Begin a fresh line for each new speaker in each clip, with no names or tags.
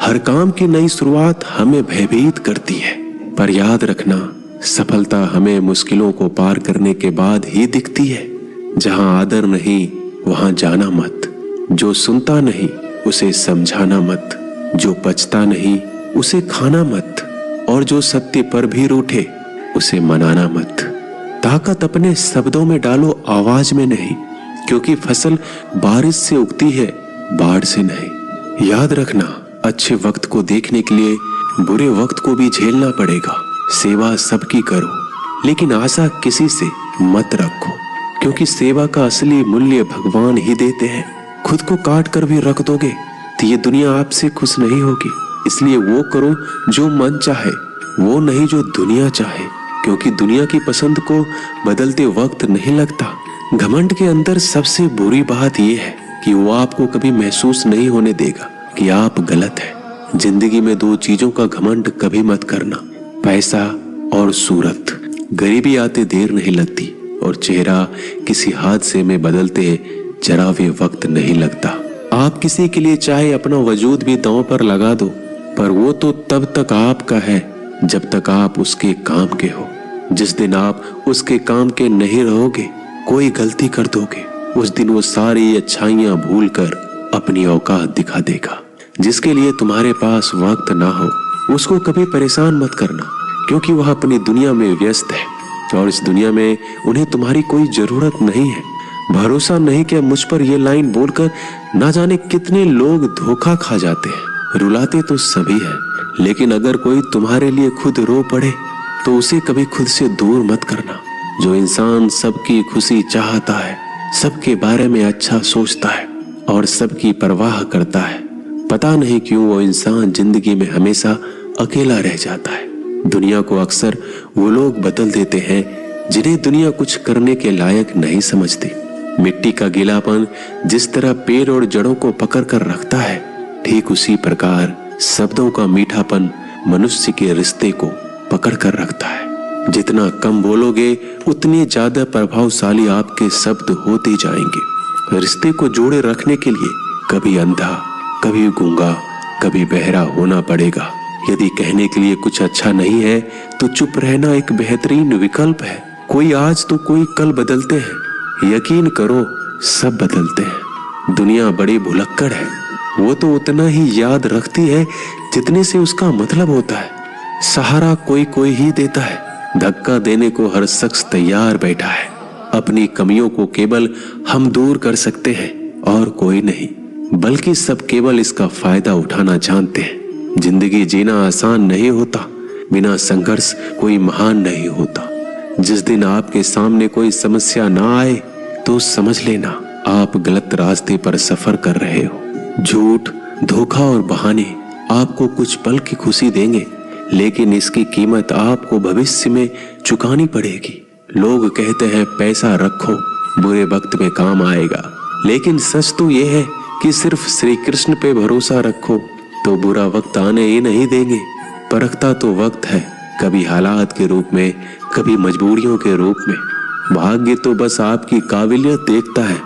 हर काम की नई शुरुआत हमें भयभीत करती है, पर याद रखना सफलता हमें मुश्किलों को पार करने के बाद ही दिखती है। जहां आदर नहीं वहां जाना मत, जो सुनता नहीं उसे समझाना मत, जो पचता नहीं उसे खाना मत, और जो सत्य पर भी रूठे उसे मनाना मत। ताकत अपने शब्दों में डालो, आवाज में नहीं, क्योंकि फसल बारिश से उगती है, बाढ़ से नहीं। याद रखना, अच्छे वक्त को देखने के लिए बुरे वक्त को भी झेलना पड़ेगा। सेवा सबकी करो, लेकिन आशा किसी से मत रखो, क्योंकि सेवा का असली मूल्य भगवान ही देते हैं। खुद को काट कर भी रख दोगे तो ये दुनिया आपसे खुश नहीं होगी। इसलिए वो करो जो मन चाहे, वो नहीं जो दुनिया चाहे, क्योंकि दुनिया की पसंद को बदलते वक्त नहीं लगता। घमंड के अंदर सबसे बुरी बात यह है कि वो आपको कभी महसूस नहीं होने देगा कि आप गलत हैं। जिंदगी में दो चीजों का घमंड कभी मत करना, पैसा और सूरत। गरीबी आते देर नहीं लगती और चेहरा किसी हादसे में बदलते जरा भी वक्त नहीं लगता। आप किसी के लिए चाहे अपना वजूद भी दांव पर लगा दो, पर वो तो तब तक आपका है जब तक आप उसके काम के हो। जिस दिन आप उसके काम के नहीं रहोगे, कोई गलती कर दोगे, उस दिन वो सारी अच्छाइयां भूलकर अपनी औकात दिखा देगा। जिसके लिए तुम्हारे पास वक्त ना हो उसको कभी परेशान मत करना, क्योंकि वह अपनी दुनिया में व्यस्त है और इस दुनिया में उन्हें तुम्हारी कोई जरूरत नहीं है। भरोसा नहीं कि मुझ पर यह लाइन बोलकर ना जाने कितने लोग धोखा खा जाते हैं। रुलाते तो सभी है, लेकिन अगर कोई तुम्हारे लिए खुद रो पड़े तो उसे कभी खुद से दूर मत करना। जो इंसान सबकी खुशी चाहता है, सबके बारे में अच्छा सोचता है और सबकी परवाह करता है, पता नहीं क्यों वो इंसान जिंदगी में हमेशा अकेला रह जाता है। दुनिया को अक्सर वो लोग बदल देते हैं जिन्हें दुनिया कुछ करने के लायक नहीं समझती। मिट्टी का गीलापन जिस तरह पेड़ और जड़ों को पकड़ कर रखता है, ठीक उसी प्रकार शब्दों का मीठापन मनुष्य के रिश्ते को पकड़ कर रखता है। जितना कम बोलोगे उतने ज्यादा प्रभावशाली आपके शब्द होते जाएंगे। रिश्ते को जोड़े रखने के लिए कभी अंधा, कभी गूंगा, कभी बहरा होना पड़ेगा। यदि कहने के लिए कुछ अच्छा नहीं है तो चुप रहना एक बेहतरीन विकल्प है। कोई आज तो कोई कल बदलते हैं, यकीन करो सब बदलते हैं। दुनिया बड़ी भुलक्कड़ है, वो तो उतना ही याद रखती है जितने से उसका मतलब होता है। सहारा कोई कोई ही देता है, धक्का देने को हर शख्स तैयार बैठा है। अपनी कमियों को केवल हम दूर कर सकते हैं और कोई नहीं, बल्कि सब केवल इसका फायदा उठाना जानते हैं। जिंदगी जीना आसान नहीं होता, बिना संघर्ष कोई महान नहीं होता। जिस दिन आपके सामने कोई समस्या ना आए तो समझ लेना आप गलत रास्ते पर सफर कर रहे हो। झूठ, धोखा और बहाने आपको कुछ पल की खुशी देंगे, लेकिन इसकी कीमत आपको भविष्य में चुकानी पड़ेगी। लोग कहते हैं पैसा रखो, बुरे वक्त में काम आएगा, लेकिन सच तो यह है कि सिर्फ श्री कृष्ण पे भरोसा रखो तो बुरा वक्त आने ही नहीं देंगे। परखता तो वक्त है, कभी हालात के रूप में, कभी मजबूरियों के रूप में। भाग्य तो बस आपकी काबिलियत देखता है।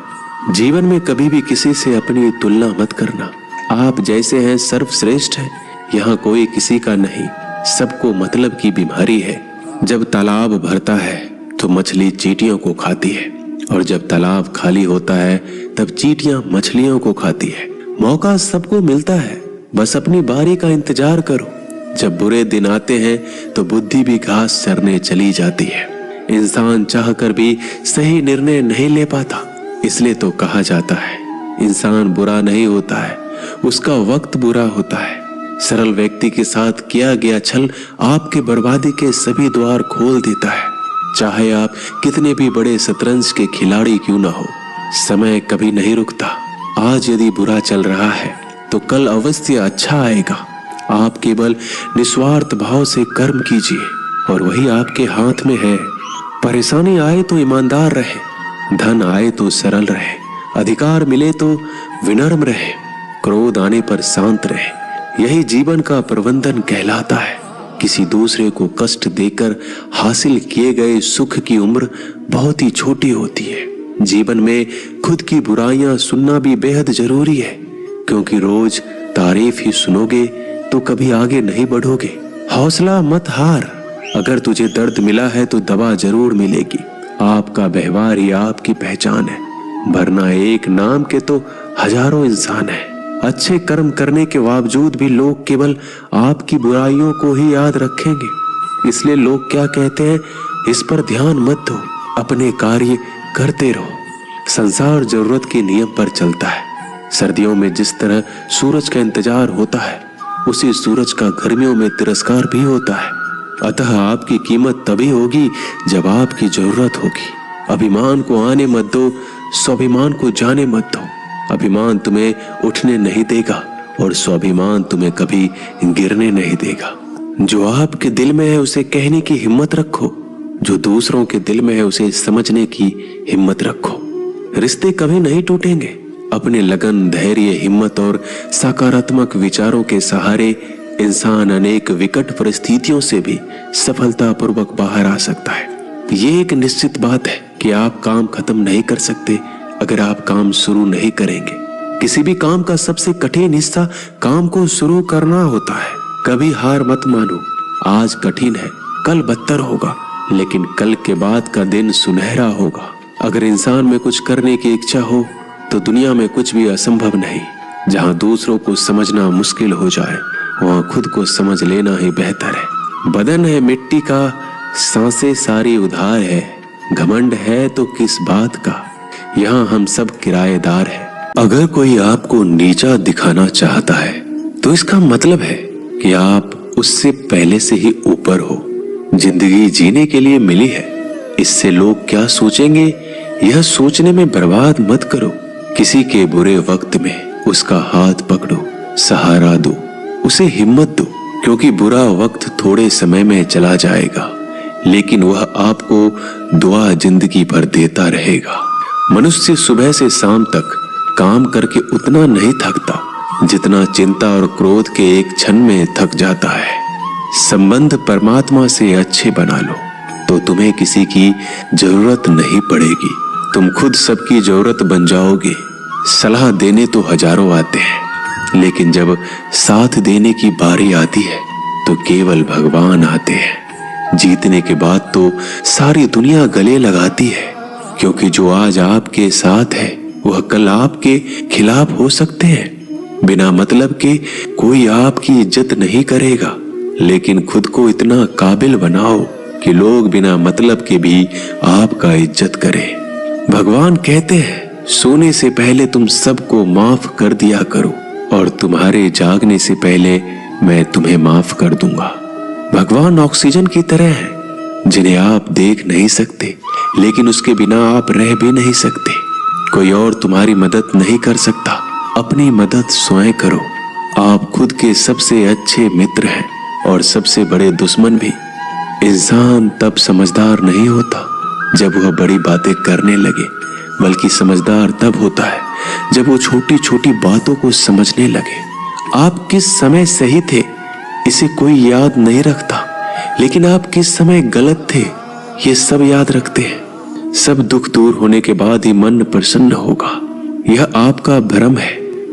जीवन में कभी भी किसी से अपनी तुलना मत करना। आप जैसे हैं सर्वश्रेष्ठ हैं, यहाँ कोई किसी का नहीं। सबको मतलब की बीमारी है। जब तालाब भरता है तो मछली चींटियों को खाती है, और जब तालाब खाली होता है तब चींटियां मछलियों को खाती है। मौका सबको मिलता है, बस अपनी बारी का इंतजार करो। जब बुरे दिन आते हैं तो बुद्धि भी घास चरने चली जाती है। इंसान चाहकर भी सही निर्णय नहीं ले पाता, इसलिए तो कहा जाता है इंसान बुरा नहीं होता है, उसका वक्त बुरा होता है। सरल व्यक्ति के साथ किया गया छल आपके बर्बादी के सभी द्वार खोल देता है। चाहे आप कितने भी बड़े शतरंज के खिलाड़ी क्यों ना हो, समय कभी नहीं रुकता। आज यदि बुरा चल रहा है तो कल अवश्य अच्छा आएगा। आप केवल निस्वार्थ भाव से कर्म कीजिए और वही आपके हाथ में है। परेशानी आए तो ईमानदार रहे, धन आए तो सरल रहे, अधिकार मिले तो विनम्र रहे, क्रोध आने पर शांत रहे। यही जीवन का प्रबंधन कहलाता है। किसी दूसरे को कष्ट देकर हासिल किए गए सुख की उम्र बहुत ही छोटी होती है। जीवन में खुद की बुराइयां सुनना भी बेहद जरूरी है, क्योंकि रोज तारीफ ही सुनोगे तो कभी आगे नहीं बढ़ोगे। हौसला मत हार, अगर तुझे दर्द मिला है तो दवा जरूर मिलेगी। आपका व्यवहार ही आपकी पहचान है, वरना एक नाम के तो हजारों इंसान हैं। अच्छे कर्म करने के बावजूद भी लोग केवल आपकी बुराइयों को ही याद रखेंगे। इसलिए लोग क्या कहते हैं, इस पर ध्यान मत दो, अपने कार्य करते रहो। संसार जरूरत के नियम पर चलता है। सर्दियों में जिस तरह सूरज का इंतजार होता है, उसी सूरज का गर्मियों में तिरस्कार भी होता है। अतः आपकी कीमत तभी होगी जब आपकी जरूरत होगी। अभिमान को आने मत दो, स्वाभिमान को जाने मत दो। अभिमान तुम्हें उठने नहीं देगा और स्वाभिमान तुम्हें कभी गिरने नहीं देगा। जो आपके दिल में है उसे कहने की हिम्मत रखो, जो दूसरों के दिल में है उसे समझने की हिम्मत रखो। रिश्ते कभी नहीं टूटेंगे। अपने लगन, धैर्य, हिम्मत और सकारात्मक विचारों के सहारे इंसान अनेक विकट परिस्थितियों से भी सफलतापूर्वक बाहर आ सकता है। ये एक निश्चित बात है कि आप काम खत्म नहीं कर सकते अगर आप काम शुरू नहीं करेंगे। किसी भी काम का सबसे कठिन हिस्सा काम को शुरू करना होता है। कभी हार मत मानो। आज कठिन है, कल बदतर होगा, लेकिन कल के बाद का दिन सुनहरा होगा। अगर इंसान में कुछ करने की इच्छा हो तो दुनिया में कुछ भी असंभव नहीं। जहाँ दूसरों को समझना मुश्किल हो जाए, वहाँ खुद को समझ लेना ही बेहतर है। बदन है मिट्टी का, सांसें सारी उधार है। घमंड है तो किस बात का, यहाँ हम सब किराएदार हैं। अगर कोई आपको नीचा दिखाना चाहता है तो इसका मतलब है कि आप उससे पहले से ही ऊपर हो। जिंदगी जीने के लिए मिली है, इससे लोग क्या सोचेंगे यह सोचने में बर्बाद मत करो। किसी के बुरे वक्त में उसका हाथ पकड़ो, सहारा दो, उसे हिम्मत दो, क्योंकि बुरा वक्त थोड़े समय में चला जाएगा, लेकिन वह आपको दुआ जिंदगी भर देता रहेगा। मनुष्य सुबह से शाम तक काम करके उतना नहीं थकता जितना चिंता और क्रोध के एक क्षण में थक जाता है। संबंध परमात्मा से अच्छे बना लो तो तुम्हें किसी की जरूरत नहीं पड़ेगी। तुम खुद सबकी जरूरत बन जाओगे। सलाह देने तो हजारों आते हैं, लेकिन जब साथ देने की बारी आती है तो केवल भगवान आते हैं। जीतने के बाद तो सारी दुनिया गले लगाती है, क्योंकि जो आज आपके साथ है वह कल आपके खिलाफ हो सकते हैं। बिना मतलब के कोई आपकी इज्जत नहीं करेगा, लेकिन खुद को इतना काबिल बनाओ कि लोग बिना मतलब के भी आपका इज्जत करें। भगवान कहते हैं, सोने से पहले तुम सबको माफ कर दिया करो और तुम्हारे जागने से पहले मैं तुम्हें माफ कर दूंगा। भगवान ऑक्सीजन की तरह है, जिन्हें आप देख नहीं सकते, लेकिन उसके बिना आप रह भी नहीं सकते। कोई और तुम्हारी मदद नहीं कर सकता, अपनी मदद स्वयं करो। आप खुद के सबसे अच्छे मित्र हैं और सबसे बड़े दुश्मन भी। इंसान तब समझदार नहीं होता जब वह बड़ी बातें करने लगे, बल्कि समझदार तब होता है जब वो छोटी छोटी बातों को समझने लगे। आप किस समय सही थे इसे कोई याद नहीं रखता, लेकिन आप किस समय गलत थे ये सब याद रखते हैं। सब दुख दूर होने के बाद ही मन प्रसन्न होगा। यह आपका भ्रम है।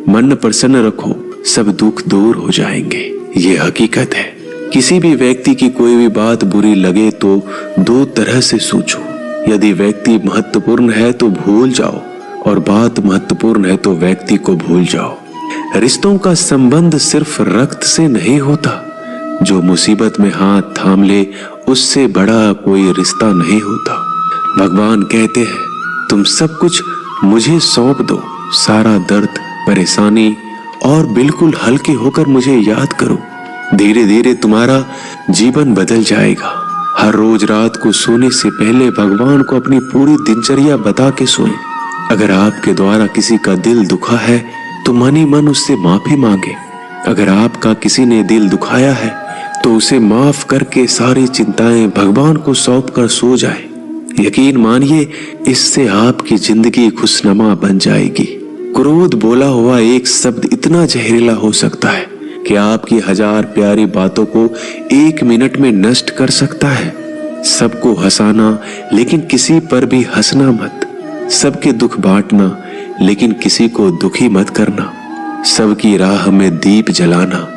मन प्रसन्न रखो, सब दुख दूर हो जाएंगे। ये हकीकत है। किसी भी व्यक्ति की कोई भी बात बुरी लगे तो दो तरह से सोचो। यदि व्यक्ति महत्वपूर्ण है तो भूल जाओ, और बात महत्वपूर्ण है तो व्यक्ति को भूल जाओ। रिश्तों का संबंध सिर्फ रक्त से नहीं होता। जो मुसीबत में हाथ थाम ले उससे बड़ा कोई रिश्ता नहीं होता। भगवान कहते हैं, तुम सब कुछ मुझे सौंप दो, सारा दर्द, परेशानी, और बिल्कुल हल्के होकर मुझे याद करो। धीरे धीरे तुम्हारा जीवन बदल जाएगा। हर रोज रात को सोने से पहले भगवान को अपनी पूरी दिनचर्या बता के सोएं। अगर आपके द्वारा किसी का दिल दुखा है तो मन ही मन उससे माफी मांगे। अगर आपका किसी ने दिल दुखाया है तो उसे माफ करके सारी चिंताएं भगवान को सौंप कर सो जाए। यकीन मानिए, इससे आपकी जिंदगी खुशनुमा बन जाएगी। क्रोध बोला हुआ एक शब्द इतना जहरीला हो सकता है कि आपकी हजार प्यारी बातों को एक मिनट में नष्ट कर सकता है। सबको हंसाना, लेकिन किसी पर भी हंसना मत। सबके दुख बांटना, लेकिन किसी को दुखी मत करना। सबकी राह में दीप जलाना,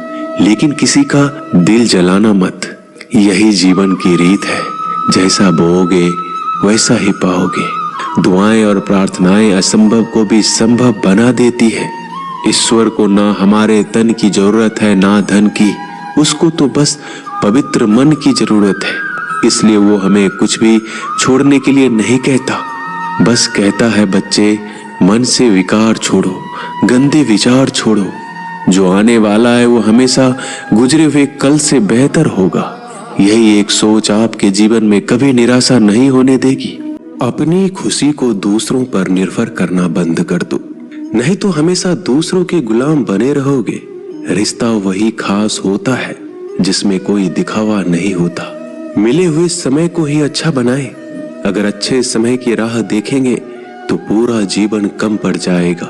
लेकिन किसी का दिल जलाना मत। यही जीवन की रीत है, जैसा बोओगे वैसा ही पाओगे। दुआएं और प्रार्थनाएं असंभव को भी संभव बना देती है। ईश्वर को ना हमारे तन की जरूरत है ना धन की, उसको तो बस पवित्र मन की जरूरत है। इसलिए वो हमें कुछ भी छोड़ने के लिए नहीं कहता, बस कहता है बच्चे मन से विकार छोड़ो, गंदे विचार छोड़ो। जो आने वाला है वो हमेशा गुजरे हुए कल से बेहतर होगा। यही एक सोच आपके जीवन में कभी निराशा नहीं होने देगी। अपनी खुशी को दूसरों पर निर्भर करना बंद कर दो, नहीं तो हमेशा दूसरों के गुलाम बने रहोगे। रिश्ता वही खास होता है जिसमें कोई दिखावा नहीं होता। मिले हुए समय को ही अच्छा बनाएं। अगर अच्छे समय की राह देखेंगे तो पूरा जीवन कम पड़ जाएगा।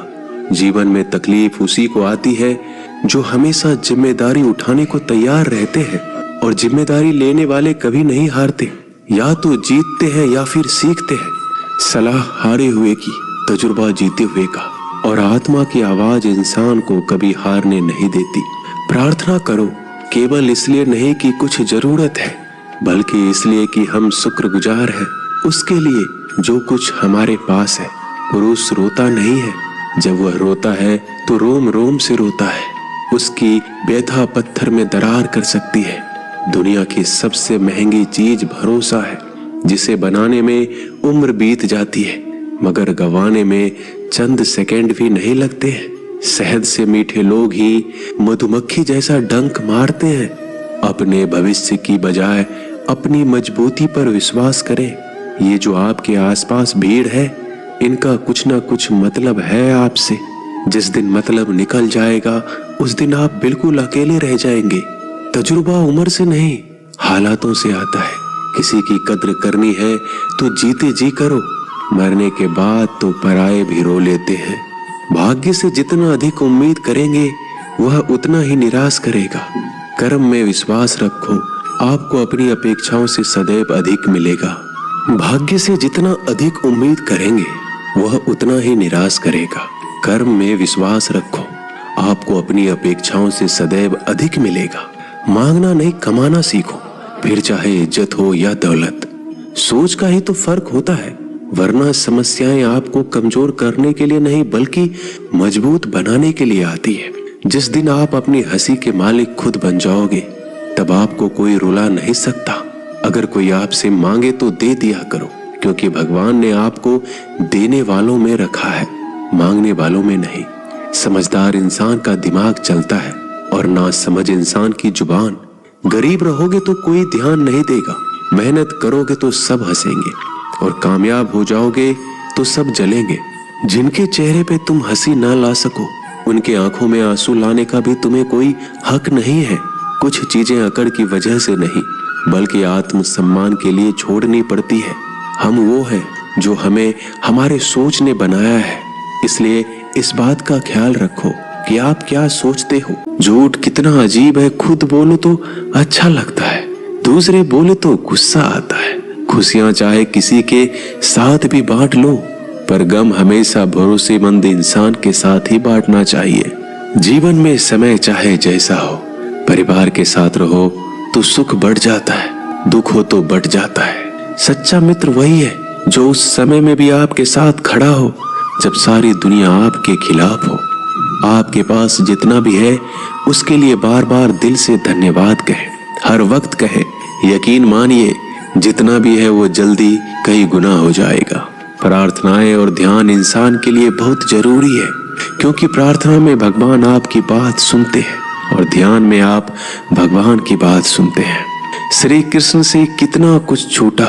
जीवन में तकलीफ उसी को आती है जो हमेशा जिम्मेदारी उठाने को तैयार रहते हैं, और जिम्मेदारी लेने वाले कभी नहीं हारते। या तो जीतते हैं या फिर सीखते हैं। सलाह हारे हुए की, तजुर्बा जीते हुए का, और आत्मा की आवाज इंसान को कभी हारने नहीं देती। प्रार्थना करो, केवल इसलिए नहीं कि कुछ जरूरत है, बल्कि इसलिए कि हम शुक्रगुजार हैं उसके लिए जो कुछ हमारे पास है। पुरुष रोता नहीं है, जब वह रोता है तो रोम रोम से रोता है। उसकी व्यथा पत्थर में दरार कर सकती है। दुनिया की सबसे महंगी चीज भरोसा है, जिसे बनाने में उम्र बीत जाती है मगर गंवाने में चंद सेकंड भी नहीं लगते हैं। शहद से मीठे लोग ही मधुमक्खी जैसा डंक मारते हैं। अपने भविष्य की बजाय अपनी मजबूती पर विश्वास करें। ये जो आपके आसपास भीड़ है, इनका कुछ ना कुछ मतलब है आपसे। जिस दिन मतलब निकल जाएगा उस दिन आप बिल्कुल अकेले रह जाएंगे। तजुर्बा उम्र से नहीं, हालातों से आता है। किसी की कद्र करनी है तो जीते जी करो, मरने के बाद तो पराये भी रो लेते हैं। भाग्य से जितना अधिक उम्मीद करेंगे वह उतना ही निराश करेगा। कर्म में विश्वास रखो, आपको अपनी अपेक्षाओं से सदैव अधिक मिलेगा। भाग्य से जितना अधिक उम्मीद करेंगे वह उतना ही निराश करेगा। कर्म में विश्वास रखो, आपको अपनी अपेक्षाओं से सदैव अधिक मिलेगा। मांगना नहीं, कमाना सीखो, फिर चाहे इज्जत हो या दौलत। सोच का ही तो फर्क होता है, वरना समस्याएं आपको कमजोर करने के लिए नहीं बल्कि मजबूत बनाने के लिए आती है। जिस दिन आप अपनी हंसी के मालिक खुद बन जाओगे तब आपको कोई रुला नहीं सकता। अगर कोई आपसे मांगे तो दे दिया करो, क्योंकि भगवान ने आपको देने वालों में रखा है, मांगने वालों में नहीं। समझदार इंसान का दिमाग चलता है और नासमझ इंसान की जुबान। गरीब रहोगे तो कोई ध्यान नहीं देगा, मेहनत करोगे तो सब हंसेंगे, और कामयाब हो जाओगे तो सब जलेंगे। जिनके चेहरे पे तुम हंसी ना ला सको, उनके आंखों में आंसू लाने का भी तुम्हें कोई हक नहीं है। कुछ चीजें अकड़ की वजह से नहीं बल्कि आत्मसम्मान के लिए छोड़नी पड़ती है। हम वो हैं जो हमें हमारे सोच ने बनाया है, इसलिए इस बात का ख्याल रखो कि आप क्या सोचते हो। झूठ कितना अजीब है, खुद बोलो तो अच्छा लगता है, दूसरे बोले तो गुस्सा आता है। खुशियां चाहे किसी के साथ भी बांट लो, पर गम हमेशा भरोसेमंद इंसान के साथ ही बांटना चाहिए। जीवन में समय चाहे जैसा हो, परिवार के साथ रहो तो सुख बढ़ जाता है, दुख हो तो बढ़ जाता है। सच्चा मित्र वही है जो उस समय में भी आपके साथ खड़ा हो जब सारी दुनिया आपके खिलाफ हो। आपके पास जितना भी है उसके लिए बार बार दिल से धन्यवाद कहे, हर वक्त कहे। यकीन मानिए जितना भी है वो जल्दी कई गुना हो जाएगा। प्रार्थनाएं और ध्यान इंसान के लिए बहुत जरूरी है, क्योंकि प्रार्थना में भगवान आपकी बात सुनते हैं और ध्यान में आप भगवान की बात सुनते हैं। श्री कृष्ण से कितना कुछ छूटा,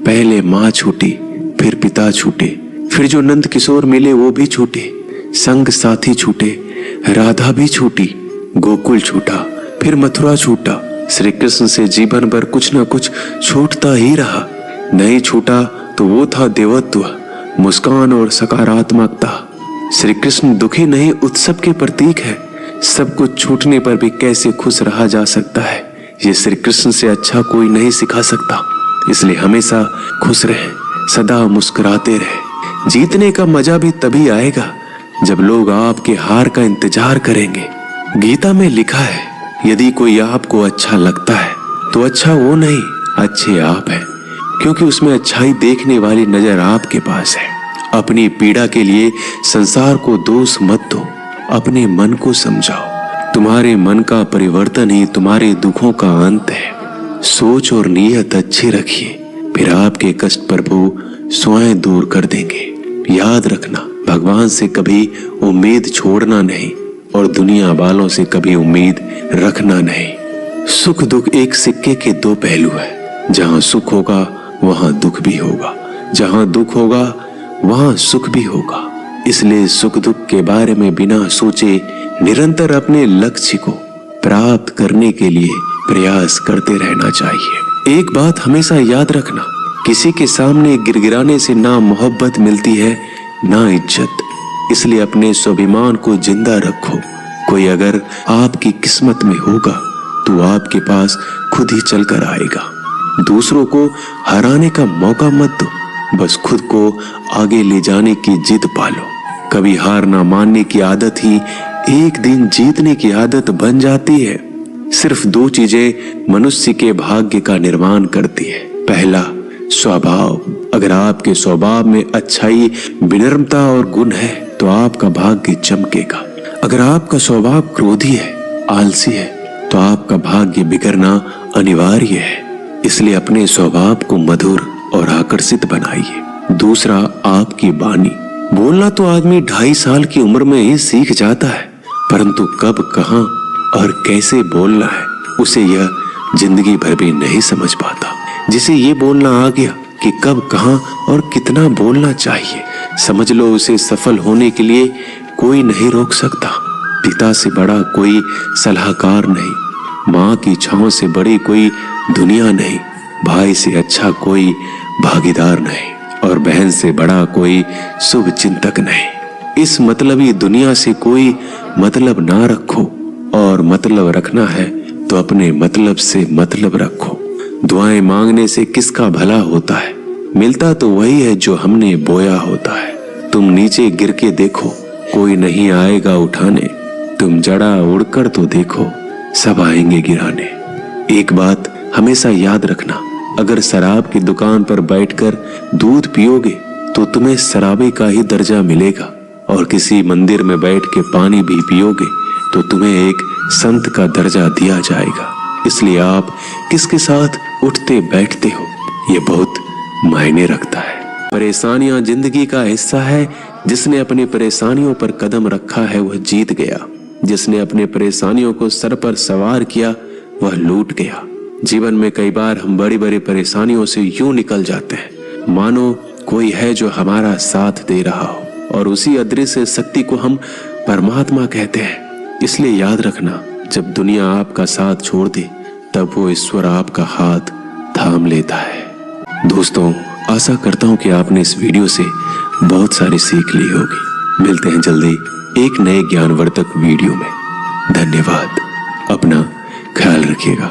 पहले माँ छूटी, फिर पिता छूटे, फिर जो नंद किशोर मिले वो भी छूटे, संग साथी छूटे, राधा भी छूटी, गोकुल छूटा, फिर मथुरा छूटा। श्री कृष्ण से जीवन भर कुछ ना कुछ छूटता ही रहा। नहीं छूटा तो वो था देवत्व, मुस्कान और सकारात्मकता। श्री कृष्ण दुखी नहीं, उत्सव के प्रतीक है। सब कुछ छूटने पर भी कैसे खुश रहा जा सकता है, ये श्री कृष्ण से अच्छा कोई नहीं सिखा सकता। इसलिए हमेशा खुश रहे, सदा मुस्कुराते रहे। जीतने का मजा भी तभी आएगा जब लोग आपके हार का इंतजार करेंगे। गीता में लिखा है, यदि कोई आपको अच्छा लगता है तो अच्छा वो नहीं, अच्छे आप हैं, क्योंकि उसमें अच्छाई देखने वाली नजर आपके पास है। अपनी पीड़ा के लिए संसार को दोष मत दो, अपने मन को समझाओ। तुम्हारे मन का परिवर्तन ही तुम्हारे दुखों का अंत है। सोच और नीयत अच्छी रखिए, फिर आपके कष्ट प्रभु स्वयं दूर कर देंगे। याद रखना, भगवान से कभी उम्मीद छोड़ना नहीं और दुनिया वालों से कभी उम्मीद रखना नहीं। सुख दुख एक सिक्के के दो पहलू है। जहां सुख होगा वहां दुख भी होगा, जहां दुख होगा वहां सुख भी होगा। इसलिए सुख दुख के बारे में बिना सोचे निरंतर अपने लक्ष्य को प्राप्त करने के लिए प्रयास करते रहना चाहिए। एक बात हमेशा याद रखना, किसी के सामने गिड़गिड़ाने से ना मोहब्बत मिलती है ना इज्जत। इसलिए अपने स्वाभिमान को जिंदा रखो। कोई अगर आपकी किस्मत में होगा तो आपके पास खुद ही चलकर आएगा। दूसरों को हराने का मौका मत दो, बस खुद को आगे ले जाने की जिद पालो। कभी हार ना मानने की आदत ही एक दिन जीतने की आदत बन जाती है। सिर्फ दो चीजें मनुष्य के भाग्य का निर्माण करती है। पहला, स्वभाव। अगर आपके स्वभाव में अच्छाई, विनम्रता और गुण है तो आपका भाग्य चमकेगा। अगर आपका स्वभाव क्रोधी है, आलसी है, तो आपका भाग्य बिगड़ना अनिवार्य है। इसलिए अपने स्वभाव को मधुर और आकर्षित बनाइए। दूसरा, आपकी वाणी। बोलना तो आदमी 2.5 साल की उम्र में ही सीख जाता है, परंतु कब, कहां और कैसे बोलना है उसे यह जिंदगी भर भी नहीं समझ पाता। जिसे ये बोलना आ गया कि कब, कहां और कितना बोलना चाहिए, समझ लो उसे सफल होने के लिए कोई नहीं रोक सकता। पिता से बड़ा कोई सलाहकार नहीं, माँ की छांव से बड़ी कोई दुनिया नहीं, भाई से अच्छा कोई भागीदार नहीं और बहन से बड़ा कोई शुभ चिंतक नहीं। इस मतलबी दुनिया से कोई मतलब ना रखो, और मतलब रखना है तो अपने मतलब से मतलब रखो। दुआएं मांगने से किसका भला होता है? मिलता तो वही है जो हमने बोया होता है। तुम नीचे गिर के देखो, कोई नहीं आएगा उठाने। तुम जड़ा उड़कर तो देखो, सब आएंगे गिराने। एक बात हमेशा याद रखना, अगर शराब की दुकान पर बैठकर दूध पियोगे तो तुम्हें शराबी का ही दर्जा मिलेगा, और किसी मंदिर में बैठ के पानी भी पियोगे तो तुम्हें एक संत का दर्जा दिया जाएगा। इसलिए आप किसके साथ उठते बैठते हो ये बहुत मायने रखता है। परेशानियां जिंदगी का हिस्सा है। जिसने अपनी परेशानियों पर कदम रखा है वह जीत गया। जिसने अपने परेशानियों को सर पर सवार किया वह लूट गया। जीवन में कई बार हम बड़ी बड़ी परेशानियों से यूं निकल जाते हैं मानो कोई है जो हमारा साथ दे रहा हो, और उसी अदृश्य शक्ति को हम परमात्मा कहते हैं। इसलिए याद रखना, जब दुनिया आपका साथ छोड़ दे तब वो ईश्वर आपका हाथ थाम लेता है। दोस्तों, आशा करता हूं कि आपने इस वीडियो से बहुत सारी सीख ली होगी। मिलते हैं जल्दी एक नए ज्ञानवर्धक वीडियो में। धन्यवाद। अपना ख्याल रखिएगा।